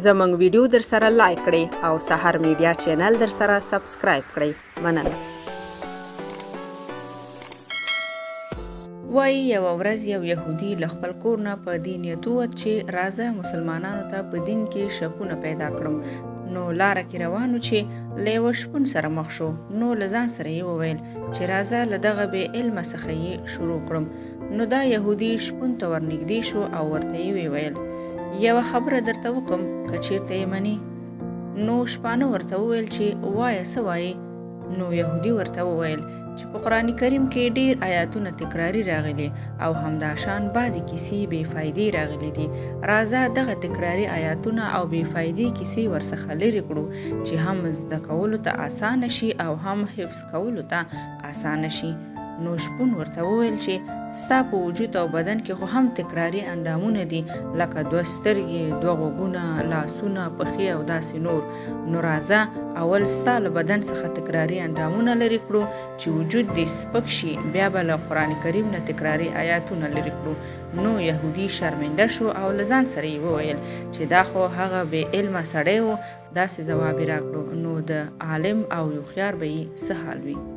زموږ ویډیو در سره لایک کړئ او سحر میډیا چینل در سره سبسکرایب کړئ. مننه. وایي یوه ورځ یو یهودي له خپل کور نه په دې نیت ووت چې راځه مسلمانانو ته په دین کې شکونه پیدا کړم. نو لاره کې روانو چې له یوه شپون سره مخ شو. نو له ځان سره یې وویل چې راځه له دغه بې علمه څخه یې شروع کړم. نو دا یهودي شپون ته ورنږدې شو او ورته یې وویل یوه خبره درته وکړم که چېرته یې منې. نو شپانه ورته وویل چې وایه څه وایې. نو یهودي ورته وویل چې په قرآن کریم کې ډیر آیاتونه تکراري راغلي او همداشان بعضې کیسې بې فایدې راغلي دي. راځه دغه تکراري آیاتونه او بې فایدې کیسې ورڅخه لرې کړو چې هم زده کولو ته اسانه شي او هم حفظ کولو ته اسانه شي. نو شپون ورته وویل چې ستا په وجود او بدن کې خو هم تکراري اندامونه دي لکه دوه سترګې، دوه غوږونه، لاسونه، پښې او داسې نور. نو راځه اول ستا له بدن څخه تکراري اندامونه لرې کړو چې وجود دې سپک شي، بیا به له قرآن کریم نه تکراري آیاتونه لرې کړو. نو یهودي شرمنده شو او له ځان سره یې وویل چې دا خو هغه بې علمه سړی و. داسې ځواب یې راکړو نو د عالم او هوښیار به یې څه حال وي.